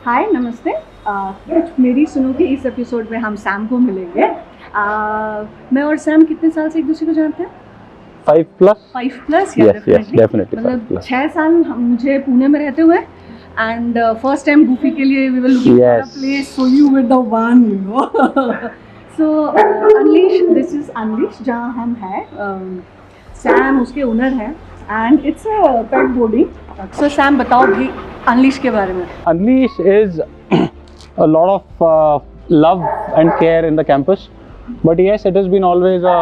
हाय नमस्ते। कुछ मेरी सुनो कि इस एपिसोड में हम सैम को मिलेंगे। मैं और सैम कितने साल से एक दूसरे को जानते हैं? 5+? 5+ या Yes, definitely मतलब 5+. 6 साल मुझे पुणे में रहते हुए एंड फर्स्ट टाइम गूफी के लिए we were looking for a Yes. Place so you were the one you know. So Unleash, this is Unleash जहाँ हम हैं। सैम उसके ओनर है and it's a pet boarding. So Sam बताओ भी unleash के बारे में। Unleash is a lot of love and care in the campus. But yes, it has been always a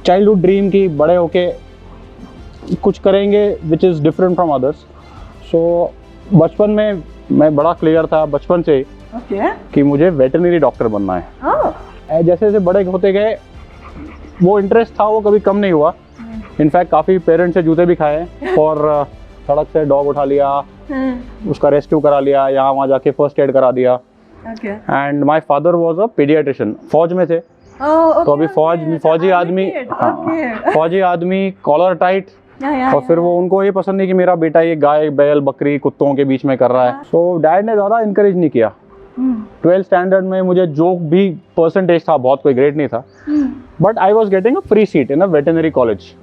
childhood dream कि बड़े होके कुछ करेंगे which is different from others. So बचपन में मैं बड़ा क्लियर था बचपन से Okay. कि मुझे वेटरनरी डॉक्टर बनना है। Oh. जैसे जैसे बड़े होते गए वो इंटरेस्ट था वो कभी कम नहीं हुआ। इनफैक्ट काफ़ी पेरेंट्स से जूते भी खाए और सड़क से डॉग उठा लिया, उसका रेस्क्यू करा लिया, यहाँ वहाँ जाके फर्स्ट एड करा दिया। Okay. And my father was a paediatrician, फौज में थे। Oh, okay, तो अभी फौजी आदमी, हाँ, okay. फौजी आदमी कॉलर टाइट। Yeah, और फिर वो उनको ये पसंद नहीं कि मेरा बेटा ये गाय बैल बकरी कुत्तों के बीच में कर रहा है। सो डैड ने ज़्यादा इंकरेज नहीं किया। 12th स्टैंडर्ड में मुझे जो भी परसेंटेज था, बहुत कोई ग्रेड नहीं था, but I was getting a free seat in a veterinary college.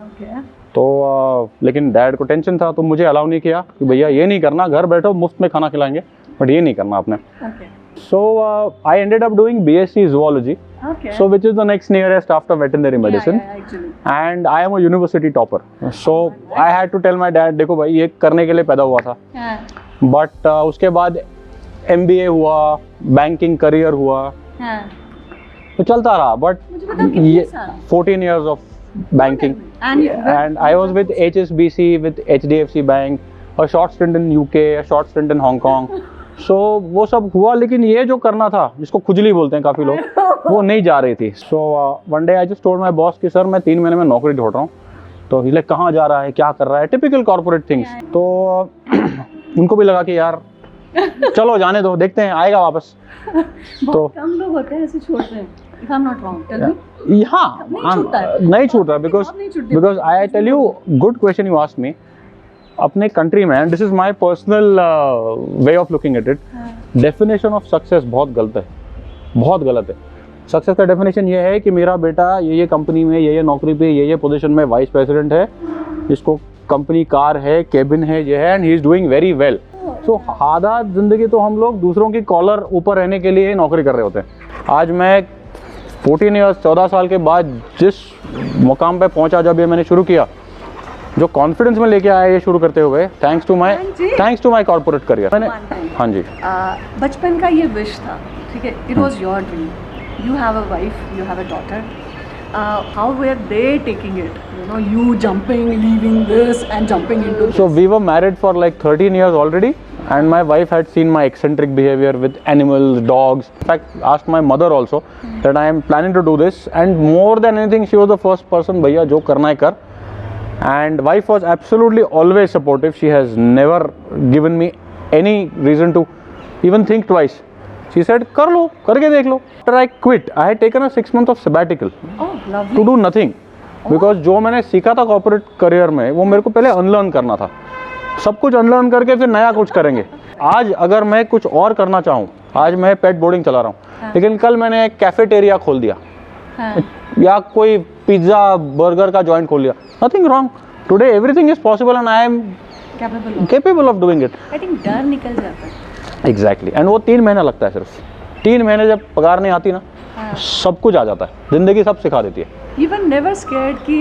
तो लेकिन डैड को टेंशन था तो मुझे अलाउ नहीं किया कि भैया ये नहीं करना, घर बैठो मुफ्त में खाना खिलाएंगे, बट ये नहीं करना आपने। So I ended up doing BSc zoology, so which is the next nearest after veterinary medicine. And I am a university topper, so I had to tell my dad, देखो भाई ये करने के लिए पैदा हुआ था। बट उसके बाद MBA हुआ, बैंकिंग करियर हुआ, तो चलता रहा। बट ये 14 years of banking, and I was with HSBC, with HDFC Bank, a short stint in UK, a short stint in Hong Kong. So वो सब हुआ, लेकिन ये जो करना था जिसको खुजली बोलते हैं काफ़ी लोग, वो नहीं जा रही थी। So one day I just told my boss कि सर मैं 3 महीने में नौकरी ढूंढ रहा हूँ। तो ही लाइक कहाँ जा रहा है, क्या कर रहा है, टिपिकल कॉर्पोरेट थिंग्स। तो उनको भी लगा कि यार चलो जाने दो, देखते हैं आएगा वापस। तो कम लोग होते हैं ऐसे छोड़ते हैं। If I'm not wrong, tell me. हाँ, नहीं छूट रहा because I tell you, good question you asked me. अपने कंट्री में, this is my personal way of looking at it, definition of success बहुत गलत है, बहुत गलत है। सक्सेस का डेफिनेशन ये है कि मेरा बेटा ये कंपनी में ये नौकरी पे ये पोजीशन में वाइस प्रेसिडेंट है, जिसको कंपनी कार है, केबिन है, ये है, and he is doing very well. So आधा जिंदगी तो हम लोग दूसरों की कॉलर ऊपर रहने के लिए नौकरी कर रहे होते हैं। आज मैं 14 years 14 साल के बाद जिस मुकाम पे पहुंचा, जब ये मैंने शुरू किया, जो कॉन्फिडेंस में लेके आया ये शुरू करते हुए, thanks to my corporate career. मैंने हाँ जी, बचपन का ये विश था, ठीक है, it was your dream, you have a wife, you have a daughter, how were they taking it, you know, you jumping, leaving this and jumping into. So we were married for like 13 years already, and my wife had seen my eccentric behavior with animals, dogs. In fact, asked my mother also that I am planning to do this, and more than anything she was the first person, भैया जो करना है कर। And wife was absolutely always supportive. She has never given me any reason to even think twice. She said कर लो, करके देख लो। After I quit, I had taken a 6 month of sabbatical to do nothing, because जो मैंने सीखा था corporate career में वो मेरे को पहले अनलर्न करना था। सब कुछ अनलर्न करके फिर नया कुछ करेंगे। आज अगर मैं कुछ और करना चाहूँ, आज मैं पेट बोर्डिंग चला रहा हूँ, लेकिन कल मैंने एक कैफेटेरिया खोल दिया, या कोई पिज्जा बर्गर का जॉइंट खोल लिया, nothing wrong. Today everything is possible and I am capable of doing it. I think डर निकल जाता है। एग्जैक्टली, एंड वो 3 महीना लगता है, सिर्फ 3 महीने जब पगार नहीं आती ना, सब कुछ आ जाता है, जिंदगी सब सिखा देती है। इवन नेवर स्कैर्ड कि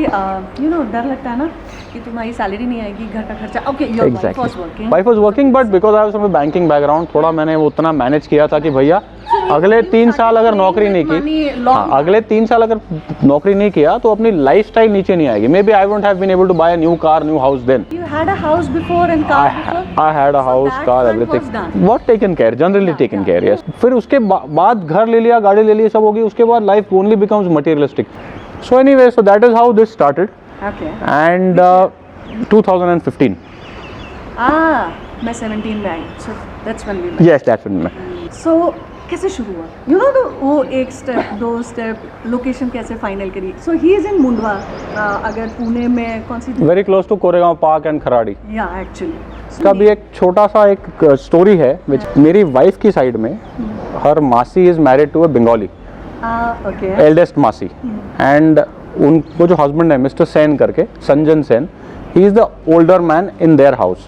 यू नो, डर लगता है ना कि तुम्हारी सैलरी नहीं आएगी, घर का खर्चा। Okay, your wife was working, but because I was from a banking background, थोड़ा मैंने वो उतना मैनेज किया था कि भैया अगले 3 साल अगर नौकरी नहीं की, अगले 3 साल अगर नौकरी नहीं किया तो अपनी लाइफस्टाइल नीचे नहीं आएगी। May be I won't have been able to buy a new car, new house then. You had a house before and car before? I had a house, car, everything what taken care, generally taken care, yes. फिर उसके बाद घर ले लिया, गाड़ी ले ली, सब होगी, उसके बाद life only becomes materialistic. So anyway, so that is how this started. Okay. And 2015. मैं 17 में आई, so that's when we met. Yes, that's when we met. So कैसे शुरू हुआ? You know, वो एक स्टेप, 2 स्टेप, लोकेशन कैसे फाइनल करी? So he is in Mundhwa, अगर पुणे में कौन सी? Very close to Koregaon park and Kharadi. Yeah, actually. इसका भी एक छोटा सा एक स्टोरी है which मेरी वाइफ की साइड में her masi is married to a Bengali okay eldest masi and उनको जो हस्बैंड है मिस्टर सेन करके संजन सेन ही is the older man in their house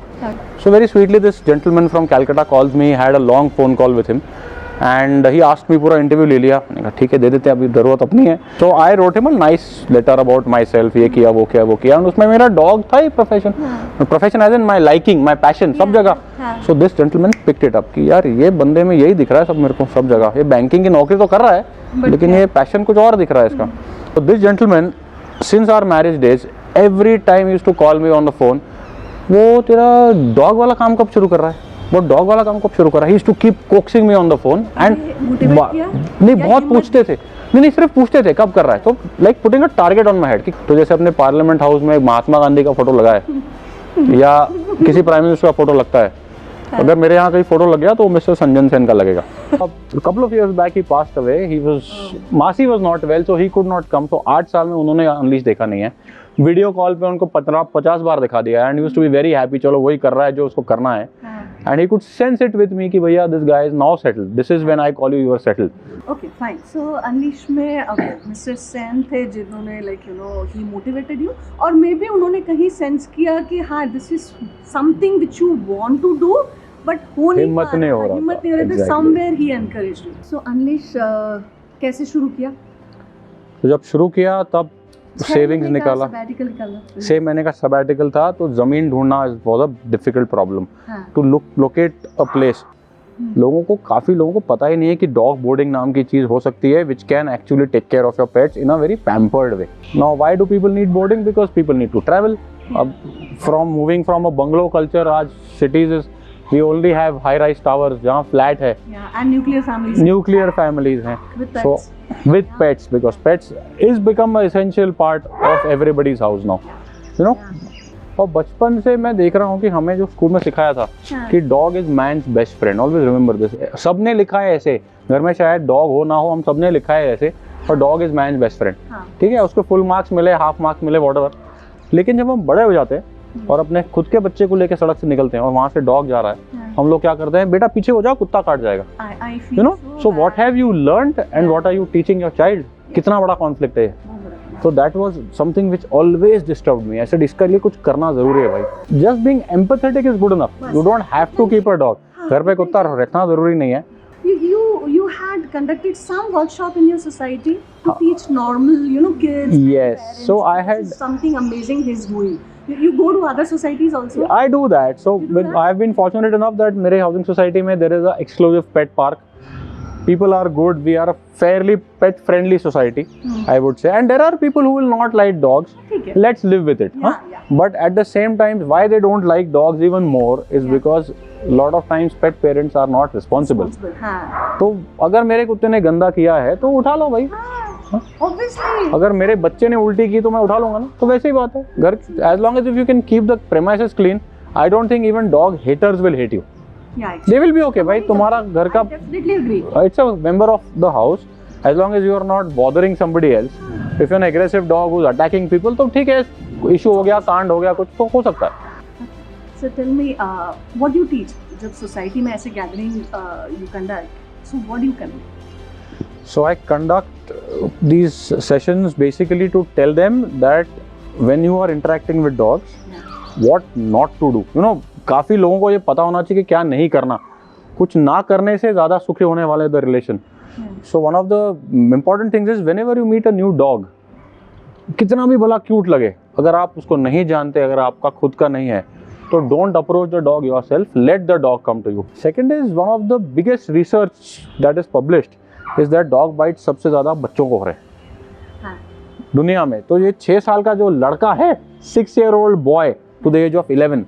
so very sweetly this gentleman from Calcutta calls me, had a long phone call with him and he asked me पूरा interview ले लिया। मैंने कहा ठीक है दे देते हैं, अभी ज़रूरत अपनी है। so I wrote him a nice letter about myself, ये किया वो किया वो किया और उसमें मेरा डॉग था ही profession as in my liking my passion सब जगह। so this gentleman picked it up कि यार ये बंदे में यही दिख रहा है सब मेरे को सब जगह, ये बैंकिंग की नौकरी तो कर रहा है लेकिन ये पैशन कुछ और दिख रहा है इसका। so this gentleman since our marriage days every time used to call me on the phone, वो तेरा डॉग वाला काम कब शुरू कर रहा है, वो डॉग वाला काम कब शुरू कर रहा है। He used to keep coaxing me on the phone and नहीं बहुत पूछते थे, नहीं सिर्फ पूछते थे कब कर रहा है, तो like putting a target on my head कि तो जैसे अपने पार्लियामेंट हाउस में महात्मा गांधी का फोटो लगा है या किसी प्राइम मिनिस्टर का फोटो लगता है, अगर मेरे यहाँ कहीं फोटो लग गया तो मिस्टर संजन सेन का लगेगा। couple of years back he passed away, he was मासी was not well so he could not come, तो 8 साल में उन्होंने अनलीश देखा नहीं है। वीडियो कॉल पे उनको 50 बार दिखा दिया and used to be very happy, चलो वही कर रहा है जो उसको करना है and he could sense it with me कि भैया this guy is now settled, this is when I call you, you are settled. Okay fine. So Unleash में मिस्टर सेन थे जिन्होंने like you know he motivated you और maybe उन्होंने कहीं sense किया कि हाँ this is something which you want to do but हो नहीं हिम्मत नहीं हो रहा था, somewhere he encouraged you. So Unleash कैसे शुरू किया? तो जब शुरू किया तब सेविंग्स निकाला, 6 महीने का सबैटिकल था, तो जमीन ढूंढना was a difficult problem to locate a place. लोगों को काफ़ी लोगों को पता ही नहीं है कि डॉग बोर्डिंग नाम की चीज़ हो सकती है which can actually take care of your pets in a very pampered way. Now why do people need boarding? Because people need to travel. अब moving from a bungalow culture, आज cities is we only have high rise towers जहाँ flat है and nuclear families हैं with so with pets because pets is become an essential part of everybody's house now, you know। और बचपन से मैं देख रहा हूँ कि हमें जो स्कूल में सिखाया था कि dog is man's best friend, always remember this. सबने लिखा है ऐसे, घर में शायद डॉग हो ना हो, हम सबने लिखा है ऐसे, और dog is man's best friend. ठीक है, उसको फुल मार्क्स मिले, हाफ मार्क्स मिले, व्हाटएवर। लेकिन जब हम बड़े हो जाते हैं और अपने खुद के बच्चे को लेकर सड़क से निकलते हैं और वहां से डॉग जा रहा है, हम लोग क्या करते हैं, बेटा पीछे हो जाओ कुत्ता काट जाएगा, you know. So what have you learned and what are you teaching your child? कितना बड़ा कॉन्फ्लिक्ट है। So that was something which always disturbed me. I said इसके लिए कुछ करना जरूरी है भाई। Just being empathetic is good enough. You don't have to keep a dog. घर पे कुत्ता रखना जरूरी नहीं है। You had conducted some workshop in your society to teach normal, you know, kids. Yes. Parents. So I had something amazing he's doing. You go to other societies also? I do that. So I've been fortunate enough that मेरे housing society में there is a exclusive pet park. People are good. We are a fairly pet friendly society, I would say. And there are people who will not like dogs. Okay. Let's live with it. Yeah, yeah. But at the same time, why they don't like dogs even more is because a lot of times pet parents are not responsible. हाँ. तो अगर मेरे कुत्ते ने गंदा किया है तो उठा लो भाई. Obviously. अगर मेरे बच्चे ने उल्टी की तो मैं उठा लूंगा ना. तो वैसे ही बात है. घर as long as if you can keep the premises clean, I don't think even dog haters will hate you. Yeah, They will be okay, भाई. तुम्हारा घर का definitely agree. It's a member of the house. As long as you are not bothering somebody else. If you're an aggressive dog who's attacking people, तो ठीक है, issue हो गया, कांड हो गया, कुछ तो हो सकता है. So tell me, what do you teach? जब society में ऐसे gathering you conduct, so what do you conduct? So I conduct these sessions basically to tell them that when you are interacting with dogs, what not to do. You know, काफ़ी लोगों को ये पता होना चाहिए कि क्या नहीं करना. कुछ ना करने से ज़्यादा सुखी होने वाले the relation. So one of the important things is whenever you meet a new dog, कितना भी भला क्यूट लगे, अगर आप उसको नहीं जानते, अगर आपका खुद का नहीं है, तो don't approach the dog yourself. Let the dog come to you. Second is one of the biggest research that is published is that dog bites सबसे ज़्यादा बच्चों को हो रहे हैं दुनिया में. तो ये 6 साल का जो लड़का है, 6-year-old boy to the age of 11,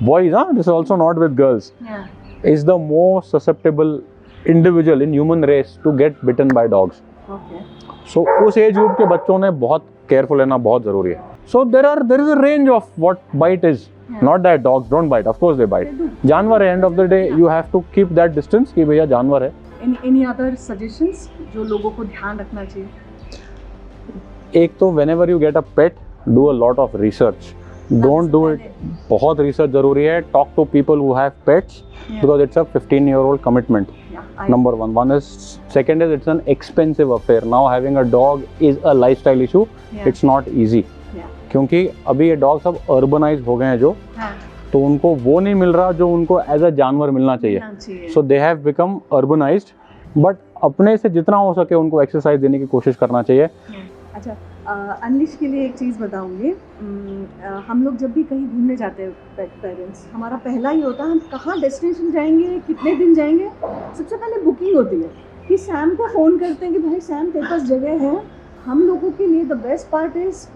boys, this is also not with girls, is the most susceptible individual in human race to get bitten by dogs. Okay. So उस एज ग्रुप के बच्चों ने बहुत केयरफुल रहना बहुत जरूरी है. So there is a range of what bite is. Not that dogs don't bite, of course they bite. जानवर है, end of the day you have to keep that distance कि भैया जानवर है. Any other suggestions जो लोगों को ध्यान रखना चाहिए? एक तो whenever you get a pet, do a lot of research. Don't do it. बहुत रिसर्च जरूरी है। Talk to people who have pets because it's a 15-year-old commitment. Number one is, second is it's an expensive affair. Now having a dog is a lifestyle issue. It's not easy. क्योंकि अभी ये dog सब urbanise हो गए हैं जो, तो उनको वो नहीं मिल रहा जो उनको एज अ जानवर मिलना चाहिए। So they have become urbanised, but अपने से जितना हो सके उनको एक्सरसाइज देने की कोशिश करना चाहिए। अच्छा, अनलिश के लिए एक चीज़ बताऊंगी। हम लोग जब भी कहीं घूमने जाते हैं पेट पेरेंट्स, हमारा पहला ही होता है हम कहाँ डेस्टिनेशन जाएंगे, कितने दिन जाएंगे। सबसे पहले बुकिंग होती है कि सैम को फ़ोन करते हैं कि भाई सैम तेरे पास जगह है। हम लोगों के लिए the best part is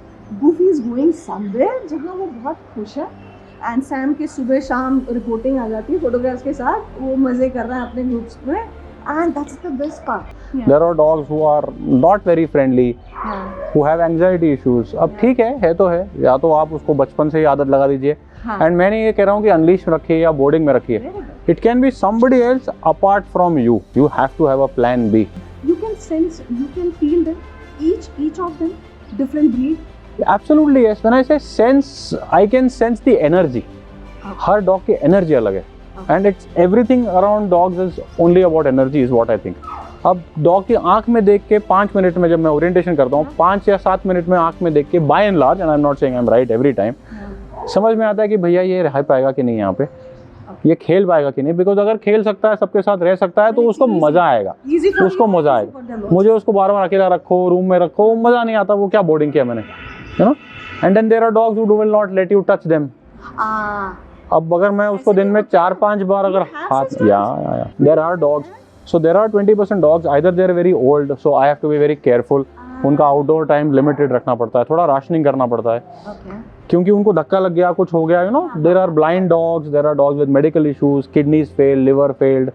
Goofy is going somewhere जहाँ वो बहुत खुश है, एंड सैम के सुबह शाम रिपोर्टिंग आ जाती है फोटोग्राफ्स के साथ, वो मज़े कर रहा है अपने ग्रुप्स में, and that's the best part. There are dogs who are not very friendly, who have anxiety issues. अब ठीक है तो है, या तो आप उसको बचपन से ही आदत लगा दीजिए। एंड मैं नहीं ये कह रहा हूँ कि अनलीश रखिए या बोर्डिंग में रखिए। It can be somebody else apart from you. You have to have a plan B. You can sense, you can feel them, each of them different breed. Absolutely yes. When I say sense, I can sense the energy. Her dog की energy अलग है, and it's everything around dogs is only about energy is what I think. अब dog की आंख में देख के 5 minute में जब मैं ओरिएंटेशन करता हूँ, 5 या 7 मिनट में आंख में देख के by and large, and I am not saying I am right every time, समझ में आता है कि भैया ये रह पाएगा कि नहीं, यहाँ पे ये खेल पाएगा कि नहीं। बिकॉज अगर खेल सकता है, सबके साथ रह सकता है, तो उसको मजा आएगा, उसको मजा आएगा। मुझे उसको बार बार अकेला रखो, रूम में रखो, वो मजा नहीं आता। वो क्या बोर्डिंग किया मैंने, you know. And then there are dogs who will not let you touch them. अब अगर मैं उसको दिन में 4-5 बार अगर हाथ, या there are dogs, so there are 20% dogs, either they are very old, so I have to be very careful. उनका आउटडोर टाइम लिमिटेड रखना पड़ता है, थोड़ा राशनिंग करना पड़ता है, क्योंकि उनको धक्का लग गया, कुछ हो गया, you know. There are blind dogs, there are dogs with medical issues, kidneys fail, liver failed,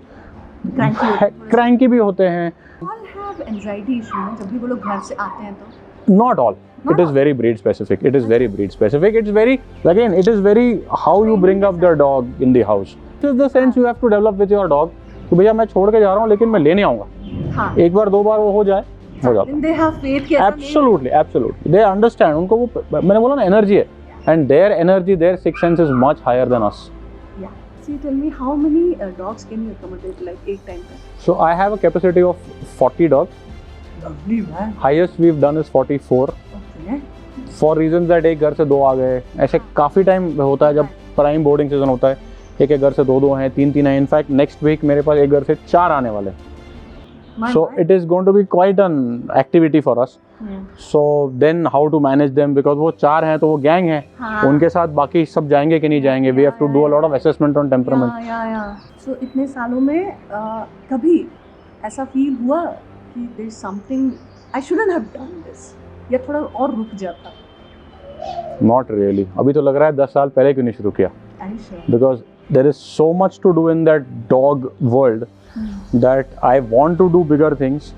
cranky भी होते हैं। All have anxiety issues जब भी वो लोग घर से आते हैं तो। Not all. It is very breed specific. It is very breed specific. It's very, again, it is very how you bring up the dog in the house. This is the sense you have to develop with your dog. कि भैया मैं छोड़ के जा रहा हूँ लेकिन मैं लेने आऊँगा। एक बार 2 बार वो हो जाए, हो जाता है। They have faith कि Absolutely, absolutely. They understand. उनको वो, मैंने बोला ना, एनर्जी है, and their energy, their sixth sense is much higher than us. Yeah. So tell me, how many dogs can you accommodate like एक time पे? So I have a capacity of 40 dogs. Lovely man. Highest we've done is 44. Okay. For reasons that एक घर से 2 आ गए, ऐसे काफ़ी time होता है जब प्राइम बोर्डिंग सीजन होता है, एक घर से 2 हैं, 3 हैं। इनफैक्ट नेक्स्ट वीक मेरे पास एक घर से 4 आने वाले हैं। So it is going to be quite an activity for us. So then how to manage them, because वो 4 हैं तो वो गैंग है, उनके साथ बाकी सब जाएंगे कि नहीं जाएंगे। We have to do a lot of assessment on temperament. So इतने सालों में कभी ऐसा फील हुआ कि there's something I shouldn't have done this, या थोड़ा और रुक जाता? Not really. अभी तो लग रहा है 10 साल पहले क्यों नहीं शुरू किया, because there is so much to do in that dog world that I want to do bigger things.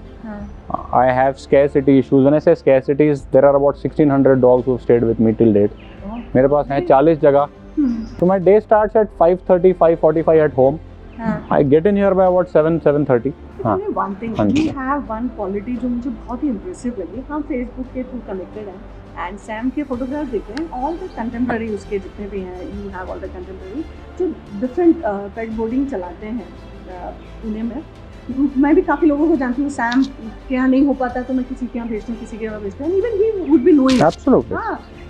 I have scarcity issues. When I say scarcities, there are about 1600 dogs who have stayed with me till date. मेरे पास हैं 40 जगह. So my day starts at 5:30, 5:45 at home. I get in here by about 7:30. हाँ. One thing, you have one quality जो मुझे बहुत ही impressive लगी। हम Facebook के थ्रू connected हैं, and Sam के photographs देखे हैं, all the contemporary उसके जितने भी हैं, you have all the contemporary जो different pet boarding चलाते हैं पुणे में। मैं भी काफ़ी लोगों को जानती हूँ, सैम के यहाँ नहीं हो पाता तो मैं किसी के यहाँ भेजती हूँ, किसी के यहाँ भेजती हूँ, even he would be knowing. Absolutely.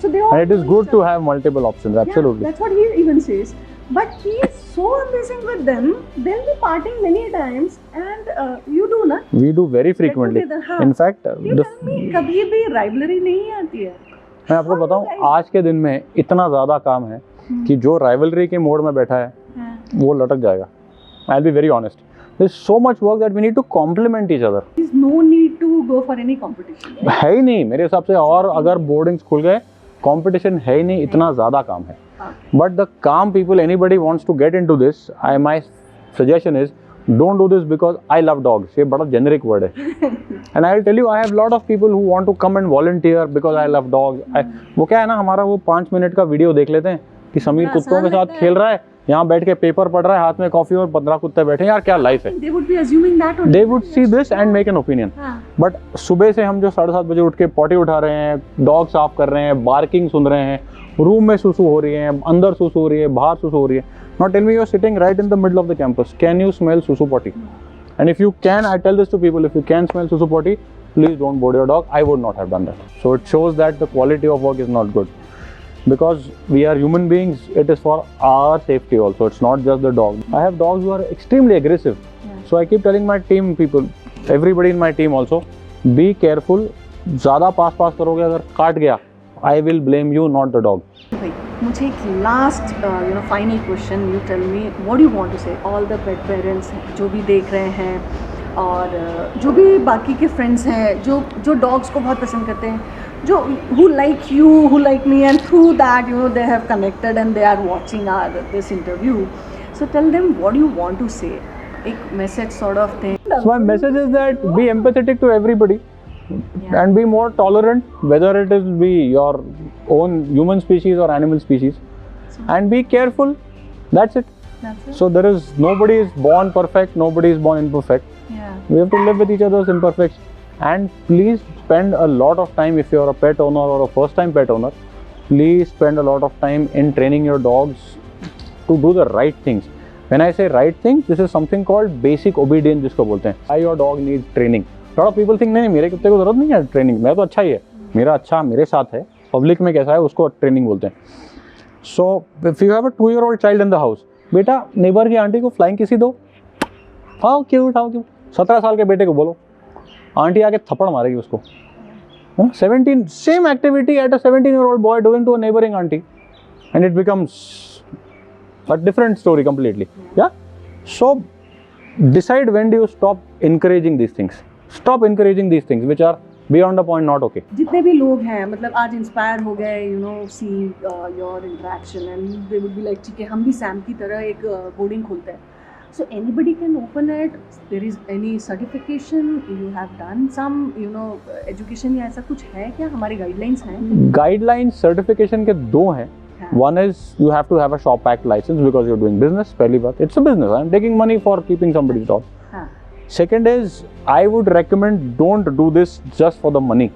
So they all. And it is good to have multiple options. Absolutely. Yeah, that's what he even says. But he is so amazing with them. They'll be parting many times, and you do na. We do very frequently. In fact, कभी भी rivalry नहीं आती है। मैं आपको बताऊँ, आज के दिन में इतना ज़्यादा काम है कि जो rivalry के मोड में बैठा है वो लटक जाएगा। I'll be very honest. There's so much work that we need to complement each other. There's no need to go for any competition. है ही नहीं मेरे हिसाब से, और अगर बोर्डिंग्स खुल गए, कंपटीशन है ही नहीं, इतना ज़्यादा काम है। But the calm people, anybody wants to get into this, my suggestion is don't do this because I love dogs. ये बड़ा generic word है। And I'll tell you, I have a lot of people who want to come and volunteer because I love dogs. वो क्या है ना, हमारा वो 5 minute का वीडियो देख लेते हैं कि समीर कुत्तों के साथ खेल रहा है, यहाँ बैठ के पेपर पढ़ रहा है, हाथ में कॉफी और 15 कुत्ते बैठे हैं, यार क्या लाइफ है। They would be assuming that only. They would see this and make an opinion. हाँ. बट सुबह से हम जो 7:30 बजे उठ के पॉटी उठा रहे हैं, डॉग साफ कर रहे हैं, बार्किंग सुन रहे हैं, रूम में सुसु हो रही है, अंदर सुसु हो रही है, बाहर सुसु हो रही है. Now tell me, you're sitting right in the middle of the campus. Can you smell susu potty? And if you can, I tell this to people, if you can smell susu potty, please don't board your dog. I would not have done that. So it shows that the quality of work is not good. Because we are human beings, it is for our safety also. It's not just the dog. I have dogs who are extremely aggressive. Yeah. So I keep telling my team people, everybody in my team also, be careful. ज़्यादा पास करोगे अगर काट गया, I will blame you, not the dog. भाई मुझे एक last final question, you tell me what you want to say all the pet parents जो भी देख रहे हैं और जो भी बाकी के फ्रेंड्स हैं जो डॉग्स को बहुत पसंद करते हैं, जो who like you, who like me, and through that they have connected and they are watching this interview. So tell them what you want to say. एक message sort of thing. So my message is that be empathetic to everybody. Yeah. And be more tolerant, whether it is be your own human species or animal species, and be careful. That's it. That's it. So there is nobody is born perfect, nobody is born imperfect. Yeah. We have to live with each other's imperfections. And please spend a lot of time, if you're a pet owner or a first-time pet owner, please spend a lot of time in training your dogs to do the right things. When I say right things, this is something called basic obedience, जिसको बोलते हैं. Why your dog needs training. lot of people think नहीं मेरे कुत्ते को जरूरत नहीं है ट्रेनिंग, मेरा तो अच्छा ही है, मेरा अच्छा मेरे साथ है, पब्लिक में कैसा है उसको ट्रेनिंग बोलते हैं. So if you have a 2-year-old child in the house, बेटा नेबर की आंटी को फ्लाइंग किसी दो, हाउ क्यूट 17 साल के बेटे को बोलो, आंटी आके थप्पड़ मारेगी उसको. 17 same activity at a 17-year-old boy doing to a neighbouring aunty and it becomes a different story completely. या so decide when do you stop encouraging these things. Stop encouraging these things which are beyond the point not okay. जितने भी लोग हैं मतलब आज inspire हो गए seeing your interaction and they would be like ठीक है हम भी सैम की तरह एक बोर्डिंग खोलते हैं. So anybody can open it. There is any certification you have done some education या ऐसा कुछ है क्या, हमारी गाइडलाइंस हैं? Guidelines certification के दो हैं. One is you have to have a shop act license because you're doing business. पहली बात, it's a business. I'm taking money for keeping somebody's dog. Second is, I would recommend don't do this just for the money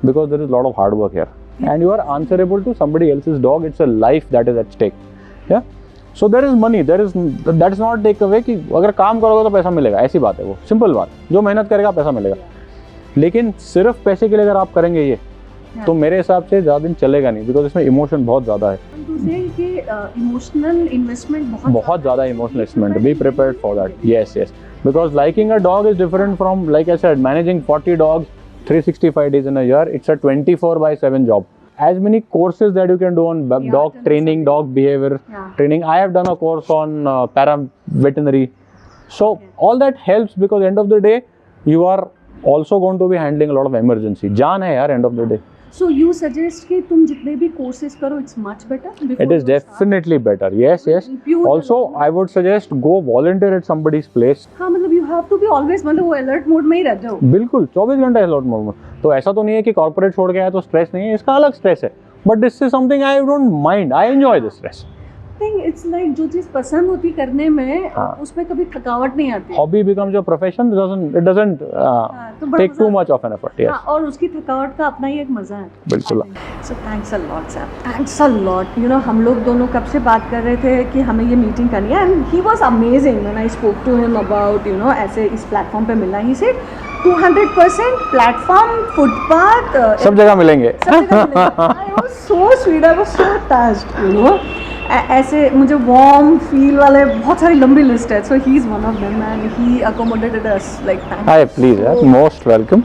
because there is a lot of hard work here. And you are answerable to somebody else's dog. It's a life that is at stake. Yeah. So there is money. That is not take away कि अगर काम करोगे तो पैसा मिलेगा, ऐसी बात है वो. सिंपल बात. जो मेहनत करेगा पैसा मिलेगा. लेकिन सिर्फ पैसे के लिए अगर आप करेंगे ये, तो मेरे हिसाब से ज़्यादा दिन चलेगा नहीं, बिकॉज इसमें इमोशन बहुत ज़्यादा है. इमोशनल इन्वेस्टमेंट बहुत ज़्यादा emotional investment. Be prepared for that. Yes. Because liking a dog is different from, like I said, managing 40 dogs 365 days in a year. It's a 24/7 job. As many courses that you can do on dog training, dog behavior training. I have done a course on para veterinary. So all that helps because end of the day, you are also going to be handling a lot of emergency. जान है यार end of the day. So you suggest कि तुम जितने भी courses करो, it's much better? It is definitely better. Yes. Also, I would suggest go volunteer at somebody's place. हाँ मतलब you have to be always मतलब वो alert mode में ही रहते हो. बिल्कुल 24 घंटे alert mode में. तो ऐसा तो नहीं है कि corporate छोड़ के आया तो stress नहीं है, इसका अलग stress है. But this is something I don't mind. I enjoy this stress. It's like जो चीज़ पसंद होती करने में उसमें कभी थकावट नहीं आती. Hobby becomes your profession. It doesn't take too much of an effort. Yes. और उसकी थकावट का अपना ही एक मजा है. बिल्कुल. So thanks a lot, Sam. Thanks a lot. हम लोग दोनों कब से बात कर रहे थे कि हमें ये मीटिंग करनी है, and he was amazing when I spoke to him about ऐसे इस प्लेटफॉर्म पे मिलना. He said 200% प्लेटफॉर्म, फुटपाथ, सब जगह मिलेंगे. I was so sweet. I was so touched. ऐसे मुझे वार्म फील वाले बहुत सारी लंबी लिस्ट है. So he is one of them and he accommodated us like. Hi, please, most welcome.